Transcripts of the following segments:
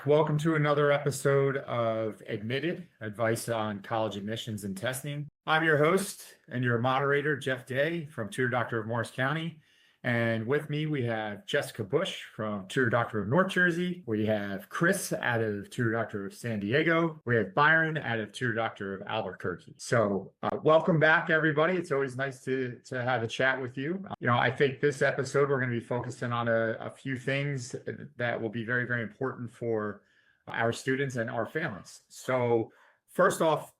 back. Welcome to another episode of Admitted, Advice on College Admissions and Testing. I'm your host and your moderator, Jeff Day from Tutor Doctor of Morris County. And with me, we have Jessica Bush from Tutor Doctor of North Jersey. We have Chris out of Tutor Doctor of San Diego. We have Byron out of Tutor Doctor of Albuquerque. So welcome back, everybody. It's always nice to have a chat with you. I think this episode, we're going to be focusing on a few things that will be very, very important for our students and our families. So first off,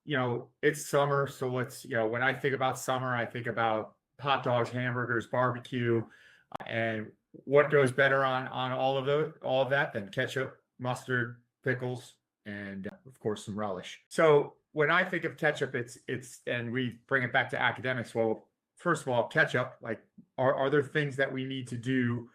it's summer. So when I think about summer, I think about hot dogs, hamburgers, barbecue, and what goes better on all of that than ketchup, mustard, pickles, and of course some relish. So when I think of ketchup, it's and we bring it back to academics. Well, first of all, ketchup, like are there things that we need to do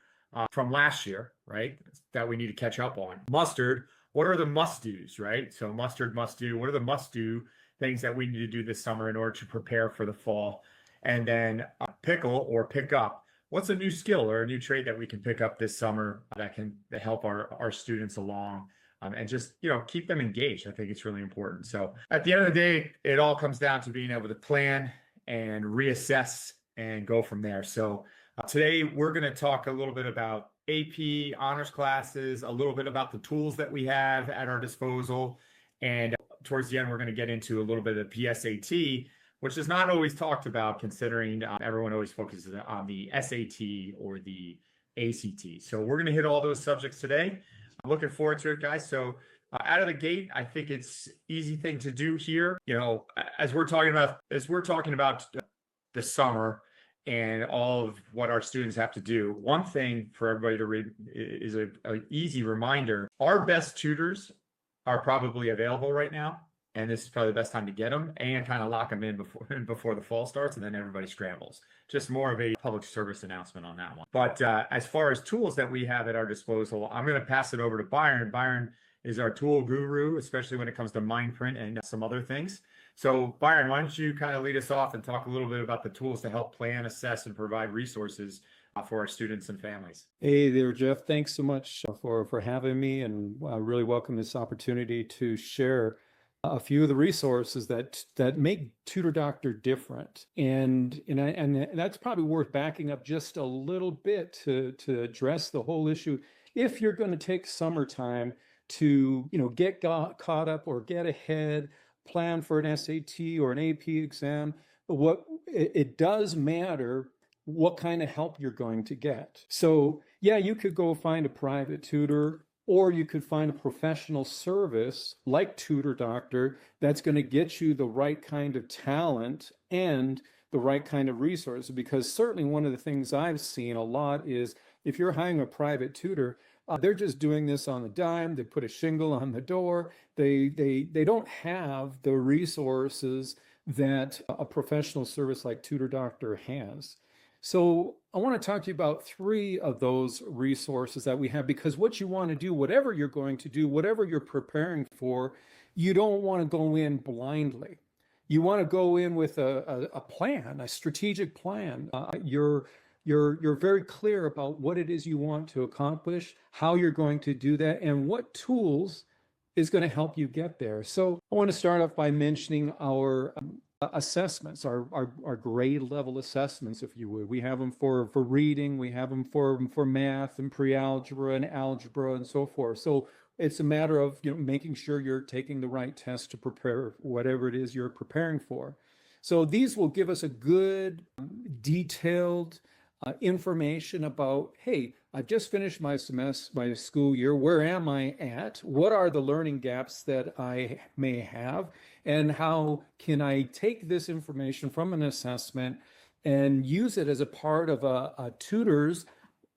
from last year, right? That we need to catch up on. Mustard, what are the must-dos, right? So mustard, must-do. What are the must-do things that we need to do this summer in order to prepare for the fall? And then pickle or pick up. What's a new skill or a new trade that we can pick up this summer that help our students along and just, keep them engaged? I think it's really important. So at the end of the day, it all comes down to being able to plan and reassess and go from there. So today we're going to talk a little bit about AP honors classes, a little bit about the tools that we have at our disposal. And towards the end, we're going to get into a little bit of PSAT, which is not always talked about considering everyone always focuses on the SAT or the ACT. So we're going to hit all those subjects today. I'm looking forward to it, guys. So out of the gate, I think it's easy thing to do here. As we're talking about the summer and all of what our students have to do, one thing for everybody to read is an easy reminder. Our best tutors are probably available right now. And this is probably the best time to get them and kind of lock them in before the fall starts, and then everybody scrambles. Just more of a public service announcement on that one. But as far as tools that we have at our disposal, I'm going to pass it over to Byron. Byron is our tool guru, especially when it comes to Mindprint and some other things. So Byron, why don't you kind of lead us off and talk a little bit about the tools to help plan, assess, and provide resources for our students and families. Hey there, Jeff. Thanks so much for having me, and I really welcome this opportunity to share a few of the resources that make Tutor Doctor different. And that's probably worth backing up just a little bit to address the whole issue. If you're going to take summertime to, get caught up or get ahead, plan for an SAT or an AP exam, it does matter what kind of help you're going to get. So yeah, you could go find a private tutor, or you could find a professional service like Tutor Doctor that's going to get you the right kind of talent and the right kind of resources. Because certainly one of the things I've seen a lot is if you're hiring a private tutor, they're just doing this on a dime. They put a shingle on the door. They don't have the resources that a professional service like Tutor Doctor has. So I want to talk to you about 3 of those resources that we have, because what you want to do, whatever you're going to do, whatever you're preparing for, you don't want to go in blindly. You want to go in with a plan, a strategic plan. You're very clear about what it is you want to accomplish, how you're going to do that, and what tools is going to help you get there. So I want to start off by mentioning our assessments, our grade level assessments, if you would. We have them for reading, we have them for math and pre-algebra and algebra and so forth. So it's a matter of making sure you're taking the right test to prepare whatever it is you're preparing for. So these will give us a good detailed information about, hey, I've just finished my school year. Where am I at? What are the learning gaps that I may have? And how can I take this information from an assessment and use it as a part of a tutor's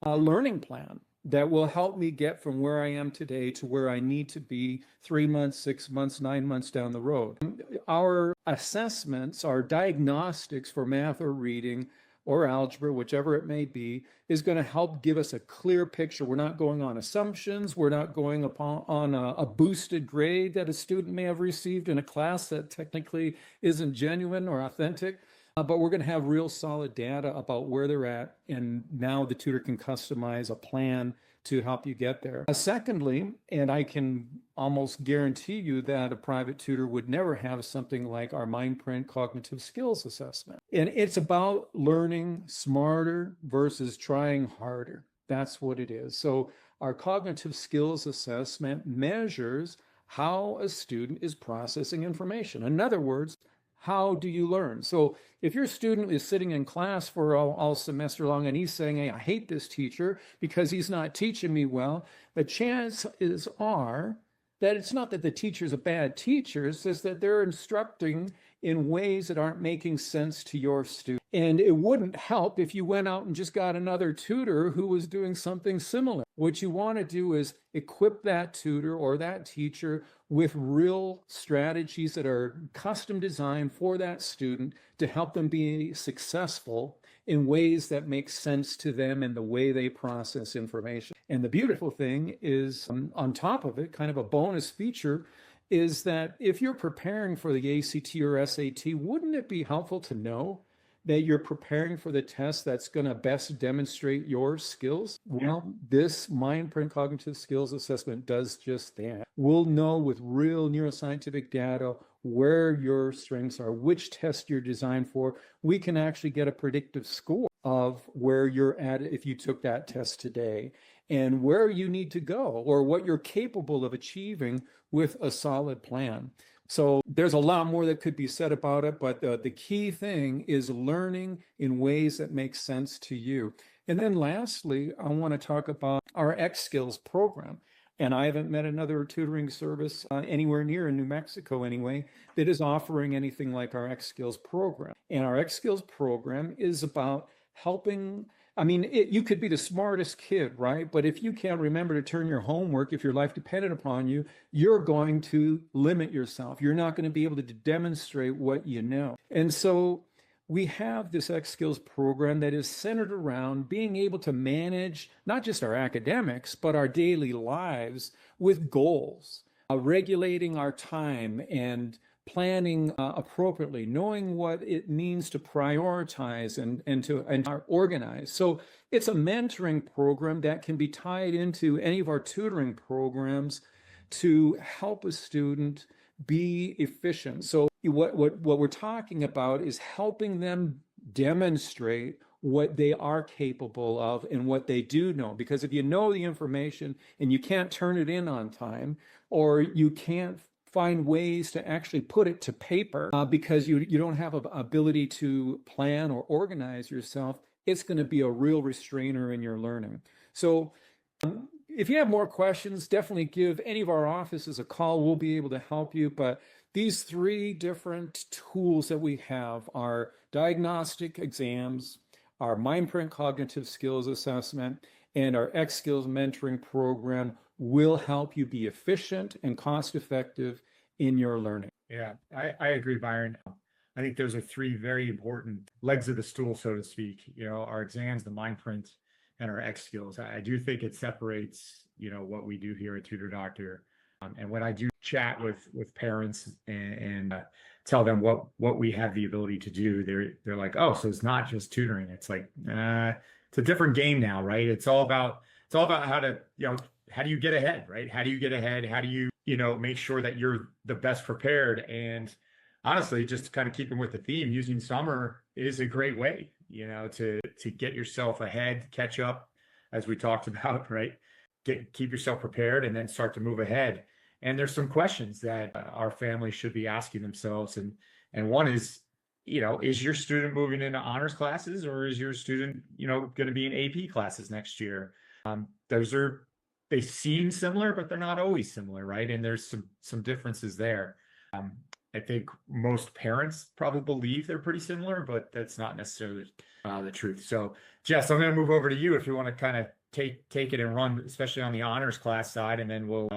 learning plan that will help me get from where I am today to where I need to be 3 months, 6 months, 9 months down the road. Our assessments, our diagnostics for math or reading or algebra, whichever it may be, is going to help give us a clear picture. We're not going on assumptions. We're not going on a boosted grade that a student may have received in a class that technically isn't genuine or authentic. But we're going to have real solid data about where they're at. And now the tutor can customize a plan to help you get there. Secondly, and I can almost guarantee you that a private tutor would never have something like our Mindprint cognitive skills assessment. And it's about learning smarter versus trying harder. That's what it is. So our cognitive skills assessment measures how a student is processing information. In other words, how do you learn? So if your student is sitting in class for all semester long and he's saying, hey, I hate this teacher because he's not teaching me well, the chances are that it's not that the teacher's a bad teacher, it's just that they're instructing in ways that aren't making sense to your student. And it wouldn't help if you went out and just got another tutor who was doing something similar. What you want to do is equip that tutor or that teacher with real strategies that are custom designed for that student to help them be successful in ways that make sense to them and the way they process information. And the beautiful thing is, on top of it, kind of a bonus feature, is that if you're preparing for the ACT or SAT, wouldn't it be helpful to know that you're preparing for the test that's going to best demonstrate your skills? Well, this Mindprint Cognitive Skills Assessment does just that. We'll know with real neuroscientific data where your strengths are, which test you're designed for. We can actually get a predictive score of where you're at if you took that test today and where you need to go or what you're capable of achieving with a solid plan. So there's a lot more that could be said about it, but the key thing is learning in ways that make sense to you. And then lastly, I want to talk about our X Skills program. And I haven't met another tutoring service anywhere near in New Mexico anyway that is offering anything like our X Skills program. And our X Skills program is about helping. You could be the smartest kid, right? But if you can't remember to turn your homework, if your life depended upon you, you're going to limit yourself. You're not going to be able to demonstrate what you know. And so we have this X Skills program that is centered around being able to manage not just our academics, but our daily lives with goals, regulating our time and planning appropriately, knowing what it means to prioritize and organize. So it's a mentoring program that can be tied into any of our tutoring programs to help a student be efficient. So what we're talking about is helping them demonstrate what they are capable of and what they do know. Because if you know the information and you can't turn it in on time, or you can't find ways to actually put it to paper because you don't have an ability to plan or organize yourself, it's going to be a real restrainer in your learning. So if you have more questions, definitely give any of our offices a call. We'll be able to help you. But these three different tools that we have are diagnostic exams, our Mindprint Cognitive Skills Assessment, and our X Skills Mentoring Program will help you be efficient and cost-effective in your learning. Yeah, I agree, Byron. I think those are three very important legs of the stool, so to speak. Our exams, the Mindprint, and our X Skills. I do think it separates, what we do here at Tutor Doctor. And when I do chat with parents and tell them what we have the ability to do, they're like, oh, so it's not just tutoring. It's like, it's a different game now, right? It's all about how to, how do you get ahead, right? How do you get ahead? How do you, make sure that you're the best prepared? And honestly, just kind of keeping with the theme, using summer is a great way, to get yourself ahead, catch up, as we talked about, right? Keep yourself prepared and then start to move ahead. And there's some questions that our families should be asking themselves. And one is, is your student moving into honors classes, or is your student, going to be in AP classes next year? They seem similar, but they're not always similar, right? And there's some differences there. I think most parents probably believe they're pretty similar, but that's not necessarily the truth. So, Jess, I'm going to move over to you if you want to kind of take it and run, especially on the honors class side, and then we'll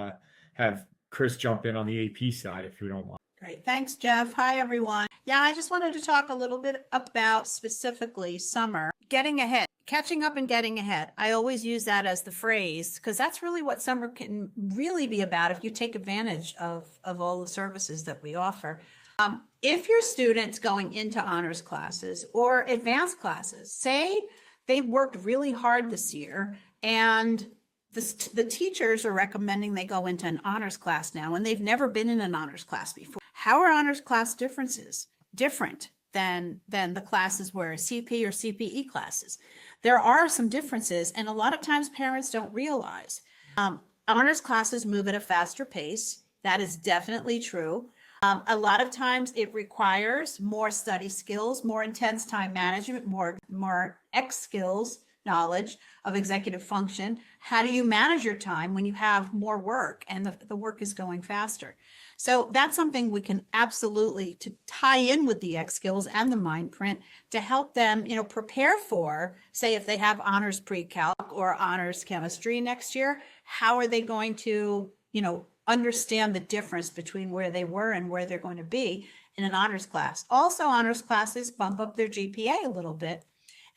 have Chris jump in on the AP side if you don't mind. Great. Thanks, Jeff. Hi, everyone. Yeah, I just wanted to talk a little bit about specifically summer, getting ahead, catching up and getting ahead. I always use that as the phrase because that's really what summer can really be about if you take advantage of all the services that we offer. If your student's going into honors classes or advanced classes, say they've worked really hard this year and the teachers are recommending they go into an honors class now, and they've never been in an honors class before. How are honors class different than the classes where CP or CPE classes? There are some differences, and a lot of times parents don't realize. Honors classes move at a faster pace. That is definitely true. A lot of times it requires more study skills, more intense time management, more X skills, knowledge of executive function. How do you manage your time when you have more work and the work is going faster? So that's something we can absolutely to tie in with the X skills and the Mindprint to help them, prepare for, say, if they have honors pre-calc or honors chemistry next year, how are they going to, understand the difference between where they were and where they're going to be in an honors class. Also, honors classes bump up their GPA a little bit.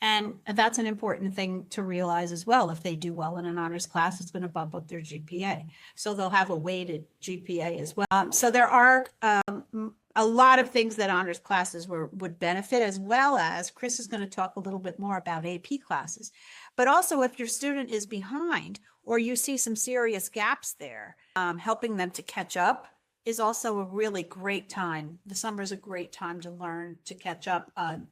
And that's an important thing to realize as well. If they do well in an honors class, it's going to bump up their GPA. So they'll have a weighted GPA as well. So there are a lot of things that honors classes would benefit, as well as Chris is going to talk a little bit more about AP classes. But also, if your student is behind or you see some serious gaps there, helping them to catch up is also a really great time. The summer is a great time to learn to catch up on,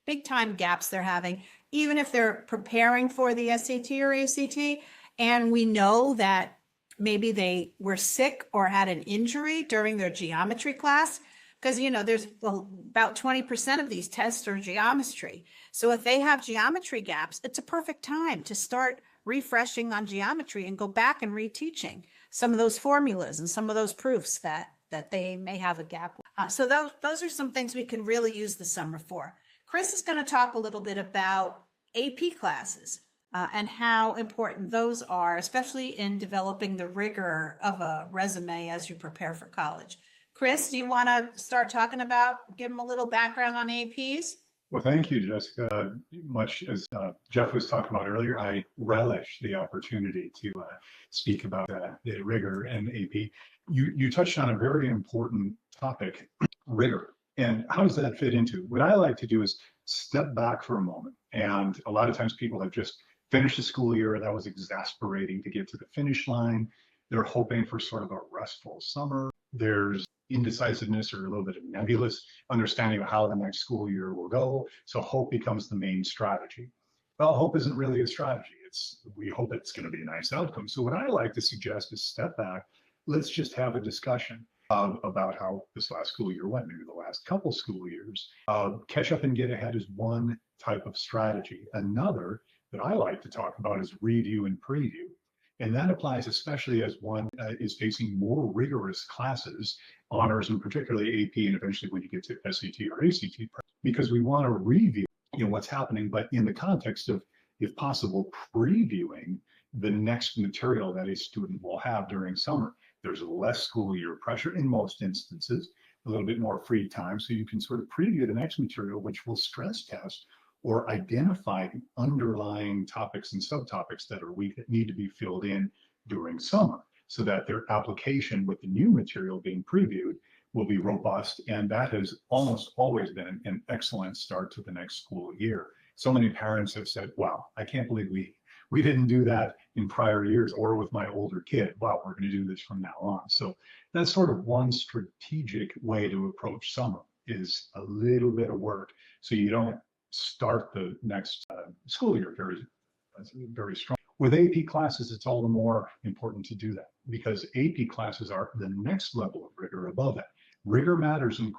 big time gaps they're having, even if they're preparing for the SAT or ACT. And we know that maybe they were sick or had an injury during their geometry class, because, there's about 20% of these tests are geometry. So if they have geometry gaps, it's a perfect time to start refreshing on geometry and go back and reteaching some of those formulas and some of those proofs that they may have a gap. So those are some things we can really use the summer for. Chris is going to talk a little bit about AP classes and how important those are, especially in developing the rigor of a resume as you prepare for college. Chris, do you want to start talking about, give them a little background on APs? Well, thank you, Jessica. Much as Jeff was talking about earlier, I relish the opportunity to speak about the rigor and AP. You touched on a very important topic, rigor. And how does that fit into? What I like to do is step back for a moment. And a lot of times people have just finished the school year. That was exasperating to get to the finish line. They're hoping for sort of a restful summer. There's indecisiveness or a little bit of nebulous understanding of how the next school year will go. So hope becomes the main strategy. Well, hope isn't really a strategy. We hope it's going to be a nice outcome. So what I like to suggest is step back. Let's just have a discussion about how this last school year went, maybe the last couple school years. Catch up and get ahead is one type of strategy. Another that I like to talk about is review and preview. And that applies especially as one is facing more rigorous classes, honors and particularly AP, and eventually when you get to SAT or ACT, because we want to review what's happening, but in the context of, if possible, previewing the next material that a student will have during summer. There's less school year pressure in most instances, a little bit more free time, so you can sort of preview the next material, which will stress test or identify the underlying topics and subtopics that are weak that need to be filled in during summer, so that their application with the new material being previewed will be robust. And that has almost always been an excellent start to the next school year. So many parents have said, wow, I can't believe we didn't do that in prior years or with my older kid. Wow, we're going to do this from now on. So that's sort of one strategic way to approach summer, is a little bit of work so you don't start the next school year very strong. With AP classes, it's all the more important to do that, because AP classes are the next level of rigor above that. Rigor matters in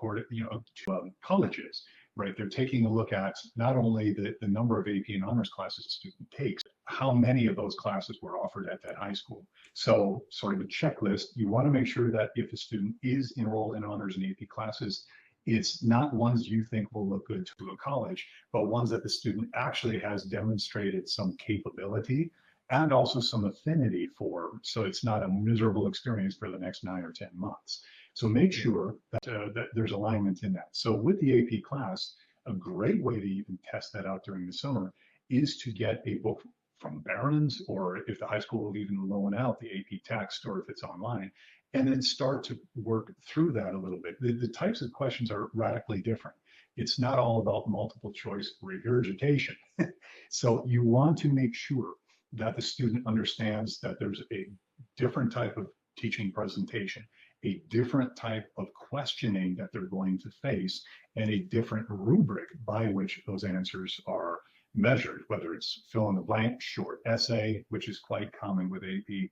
colleges, right? They're taking a look at not only the number of AP and honors classes a student takes, how many of those classes were offered at that high school. So sort of a checklist, you want to make sure that if a student is enrolled in honors and AP classes, it's not ones you think will look good to a college, but ones that the student actually has demonstrated some capability and also some affinity for, so it's not a miserable experience for the next 9 or 10 months. So make sure that there's alignment in that. So with the AP class, a great way to even test that out during the summer is to get a book from Byron's, or if the high school will even loan out the AP text, or if it's online, and then start to work through that a little bit. The types of questions are radically different. It's not all about multiple choice regurgitation. So you want to make sure that the student understands that there's a different type of teaching presentation, a different type of questioning that they're going to face, and a different rubric by which those answers are measured, whether it's fill in the blank, short essay, which is quite common with AP.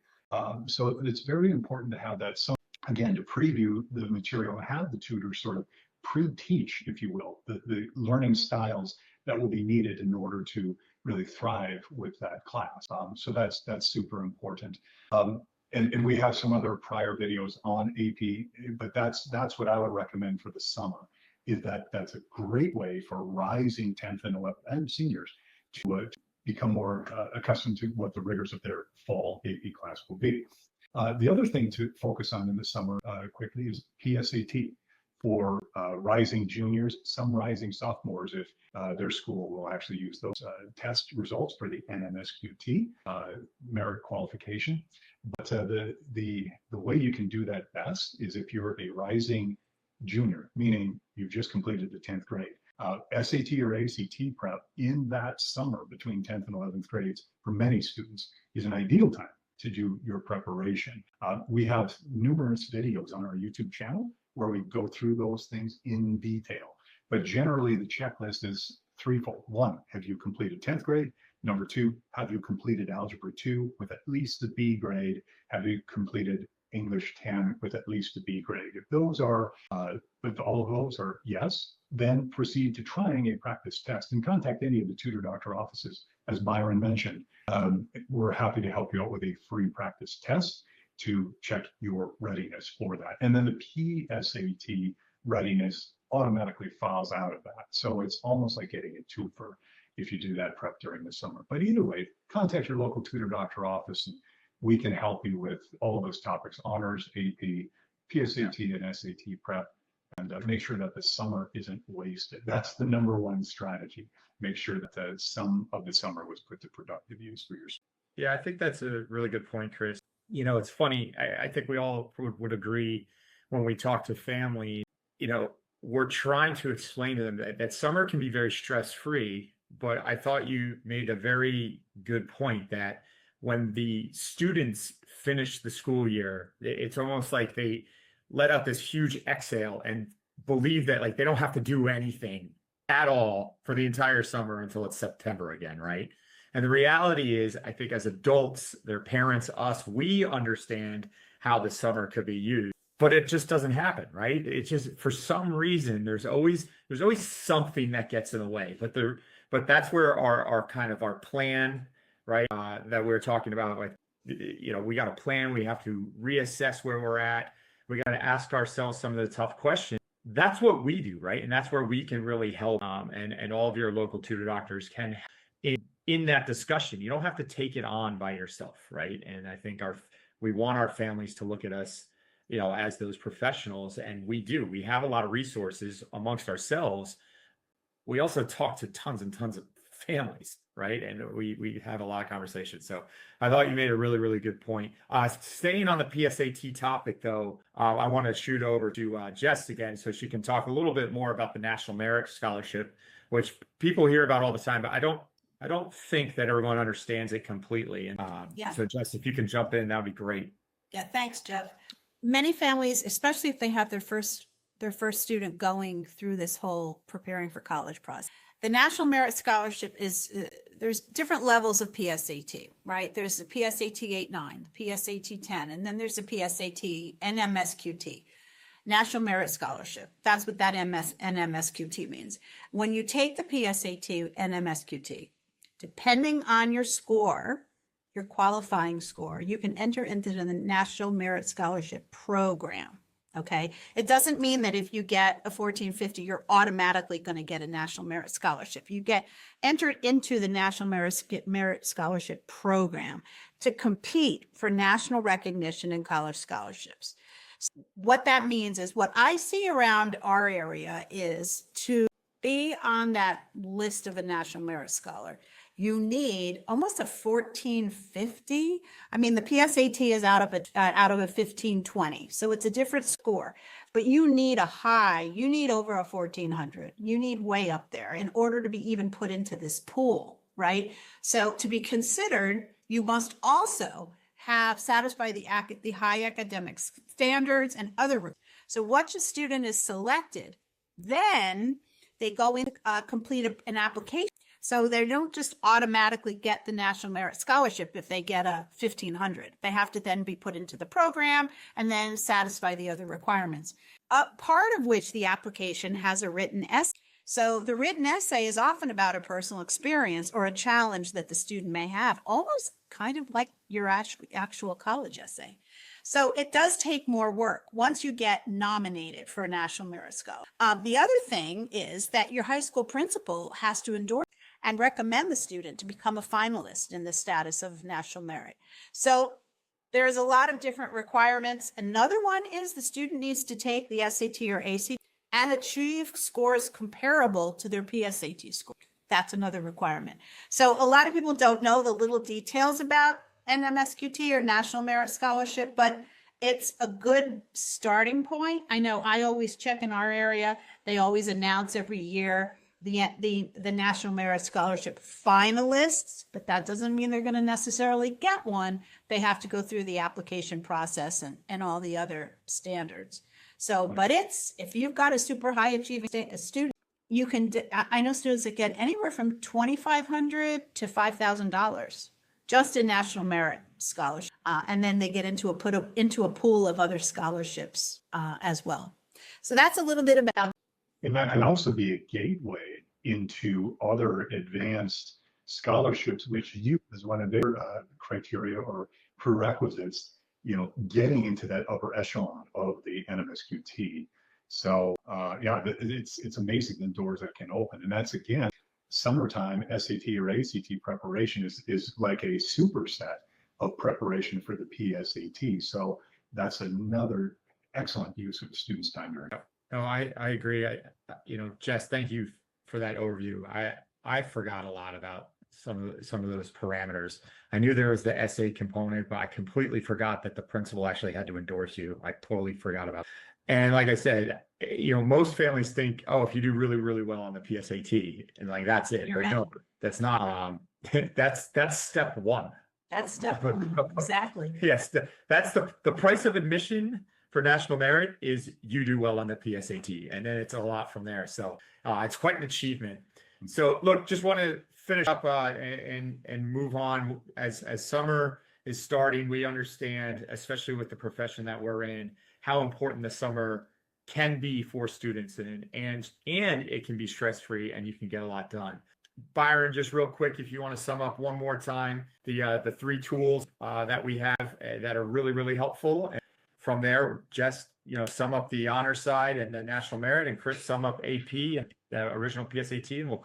So it's very important to have that. So again, to preview the material and have the tutor sort of pre-teach, if you will, the learning styles that will be needed in order to really thrive with that class. So that's super important. And we have some other prior videos on AP, but that's what I would recommend for the summer. Is that's a great way for rising 10th and 11th and seniors to become more accustomed to what the rigors of their fall AP class will be. The other thing to focus on in the summer quickly is PSAT for rising juniors, some rising sophomores, if their school will actually use those test results for the NMSQT merit qualification. But the way you can do that best is if you're a rising junior, meaning you've just completed the 10th grade. SAT or ACT prep in that summer between 10th and 11th grades for many students is an ideal time to do your preparation. We have numerous videos on our YouTube channel where we go through those things in detail. But generally the checklist is threefold. One, have you completed 10th grade? Number two, have you completed Algebra 2 with at least a B grade? Have you completed English 10 with at least a B grade? If those are, if all of those are yes, then proceed to trying a practice test and contact any of the Tutor Doctor offices. As Byron mentioned, we're happy to help you out with a free practice test to check your readiness for that. And then the PSAT readiness automatically files out of that. So it's almost like getting a twofer if you do that prep during the summer. But either way, contact your local Tutor Doctor office and we can help you with all of those topics: honors, AP, PSAT, and SAT prep, and make sure that the summer isn't wasted. That's the number one strategy. Make sure that some of the summer was put to productive use for your students. Yeah, I think that's a really good point, Chris. You know, it's funny. I think we all would agree when we talk to families, you know, we're trying to explain to them that summer can be very stress-free, but I thought you made a very good point that when the students finish the school year, it's almost like they let out this huge exhale and believe that like they don't have to do anything at all for the entire summer until it's September again, right? And the reality is, I think as adults, their parents, us, we understand how the summer could be used, but it just doesn't happen, right? It's just, for some reason, there's always something that gets in the way. But that's where our kind of our plan, right, that we're talking about, like, you know, we got a plan. We have to reassess where we're at. We got to ask ourselves some of the tough questions. That's what we do, right? And that's where we can really help. And all of your local tutor doctors can in that discussion. You don't have to take it on by yourself, right? And I think we want our families to look at us, you know, as those professionals, and we do. We have a lot of resources amongst ourselves. We also talk to tons and tons of families, right? And we have a lot of conversations. So I thought you made a really, really good point. Staying on the PSAT topic, though, I want to shoot over to Jess again so she can talk a little bit more about the National Merit Scholarship, which people hear about all the time, but I don't think that everyone understands it completely. And so Jess, if you can jump in, that would be great. Yeah, thanks, Jeff. Many families, especially if they have their first student going through this whole preparing for college process, the National Merit Scholarship is, there's different levels of PSAT, right? There's the PSAT 8-9, the PSAT 10, and then there's the PSAT NMSQT, National Merit Scholarship. That's what that NMSQT means. When you take the PSAT NMSQT, depending on your score, your qualifying score, you can enter into the National Merit Scholarship Program. Okay. It doesn't mean that if you get a 1450, you're automatically going to get a National Merit Scholarship. You get entered into the National Merit Scholarship Program to compete for national recognition in college scholarships. What that means is, what I see around our area is, to be on that list of a National Merit Scholar, you need almost a 1450. I mean, the PSAT is out of a 1520, so it's a different score. But you need you need over a 1400. You need way up there in order to be even put into this pool, right? So to be considered, You must also have satisfied the high academic standards and other. So once a student is selected, then they go in complete an application. So they don't just automatically get the National Merit Scholarship if they get a 1,500. They have to then be put into the program and then satisfy the other requirements. Part of which the application has a written essay. So the written essay is often about a personal experience or a challenge that the student may have, almost kind of like your actual college essay. So it does take more work once you get nominated for a National Merit Scholarship. The other thing is that your high school principal has to endorse and recommend the student to become a finalist in the status of national merit. So there's a lot of different requirements. Another one is the student needs to take the SAT or ACT and achieve scores comparable to their PSAT score. That's another requirement. So a lot of people don't know the little details about NMSQT or National Merit Scholarship, but it's a good starting point. I know I always check in our area. They always announce every year the National Merit Scholarship finalists, but that doesn't mean they're going to necessarily get one. They have to go through the application process and all the other standards. So, but if you've got a super high achieving student, you can, I know students that get anywhere from $2,500 to $5,000 just in National Merit Scholarship. And then they get into a pool of other scholarships as well. So that's a little bit about. And that can also be a gateway into other advanced scholarships, which you, as one of their criteria or prerequisites, getting into that upper echelon of the NMSQT. So yeah, it's amazing the doors that can open. And that's, again, summertime SAT or ACT preparation is like a superset of preparation for the PSAT. So that's another excellent use of the student's time during. No, I agree. Jess, thank you for that overview. I forgot a lot about some of those parameters. I knew there was the essay component, but I completely forgot that the principal actually had to endorse you. I totally forgot about it. And like I said, most families think, oh, if you do really, really well on the PSAT, and like that's it. But no, that's not. That's step one. That's step one. Exactly. Yes, that's the price of admission for national merit is you do well on the PSAT, and then it's a lot from there. So it's quite an achievement. So look, just want to finish up and move on as summer is starting. We understand, especially with the profession that we're in, how important the summer can be for students, and it can be stress-free, and you can get a lot done. Byron, just real quick, if you want to sum up one more time the three tools that we have that are really, really helpful. And from there, just sum up the honor side and the national merit, and Chris sum up AP and the original PSAT, and we'll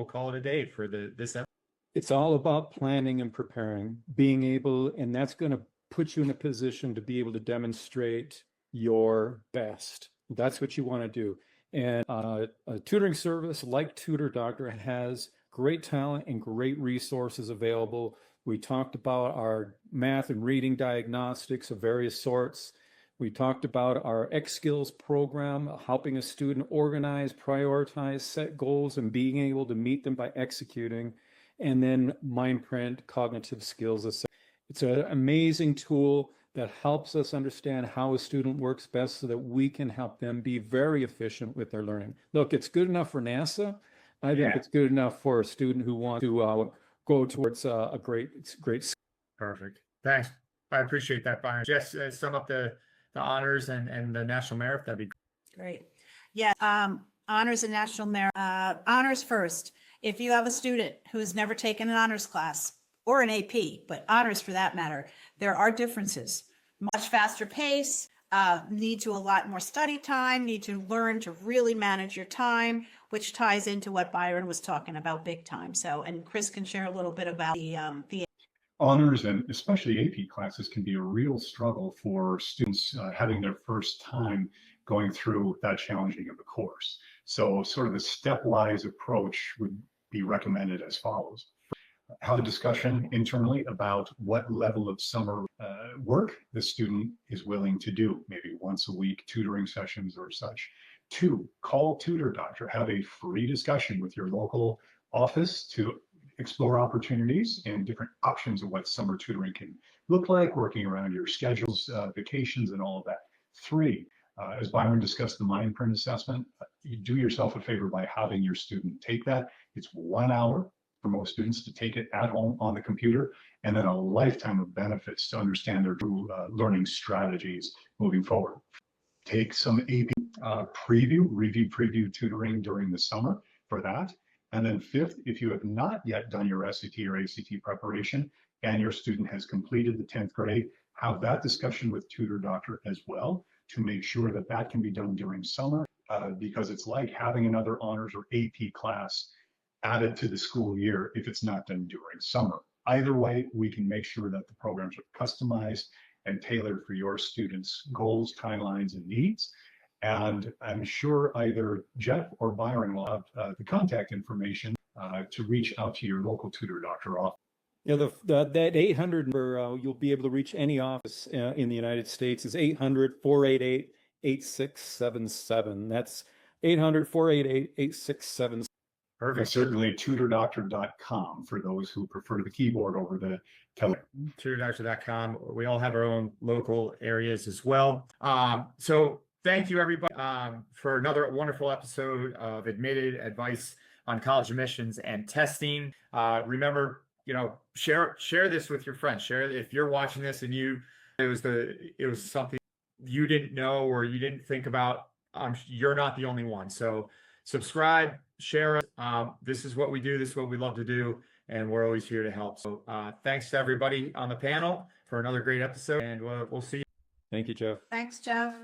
call it a day for this episode. It's all about planning and preparing, being able, and that's going to put you in a position to be able to demonstrate your best. That's what you want to do. And a tutoring service like Tutor Doctor has great talent and great resources available. We talked about our math and reading diagnostics of various sorts. We talked about our X Skills program, helping a student organize, prioritize, set goals, and being able to meet them by executing. And then Mindprint, cognitive skills assessment. It's an amazing tool that helps us understand how a student works best so that we can help them be very efficient with their learning. Look, it's good enough for NASA. I think it's good enough for a student who wants to go towards a great. Perfect. Thanks. I appreciate that, Byron. Just sum up the honors and the national merit. That'd be great. Yeah. Honors and national merit. Honors first. If you have a student who has never taken an honors class or an AP, but honors for that matter, there are differences. Much faster pace, need to a lot more study time, need to learn to really manage your time, which ties into what Byron was talking about big time. So, and Chris can share a little bit about the honors, and especially AP classes, can be a real struggle for students having their first time going through that challenging of a course. So sort of the stepwise approach would be recommended as follows. Have a discussion internally about what level of summer work the student is willing to do, maybe once a week, tutoring sessions or such. 2, call Tutor Doctor, have a free discussion with your local office to explore opportunities and different options of what summer tutoring can look like, working around your schedules, vacations, and all of that. 3, as Byron discussed, the Mindprint assessment, you do yourself a favor by having your student take that. It's 1 hour for most students to take it at home on the computer, and then a lifetime of benefits to understand their true learning strategies moving forward. Take some AP review tutoring during the summer for that. And then 5th, if you have not yet done your SAT or ACT preparation and your student has completed the 10th grade, have that discussion with Tutor Doctor as well to make sure that that can be done during summer, because it's like having another honors or AP class added to the school year if it's not done during summer. Either way, we can make sure that the programs are customized and tailored for your students' goals, timelines, and needs. And I'm sure either Jeff or Byron will have the contact information to reach out to your local Tutor Doctor office. Yeah, that 800 number, you'll be able to reach any office in the United States is 800-488-8677. That's 800-488-8677. Perfect. Certainly tutordoctor.com for those who prefer the keyboard over the telephone. TutorDoctor.com. We all have our own local areas as well. So thank you, everybody, for another wonderful episode of Admitted Advice on College Admissions and Testing. Remember, share this with your friends. Share it if you're watching this and it was something you didn't know or you didn't think about. You're not the only one. So subscribe, share it. This is what we do. This is what we love to do, and we're always here to help. So thanks to everybody on the panel for another great episode, and we'll see you. Thank you, Jeff. Thanks, Jeff.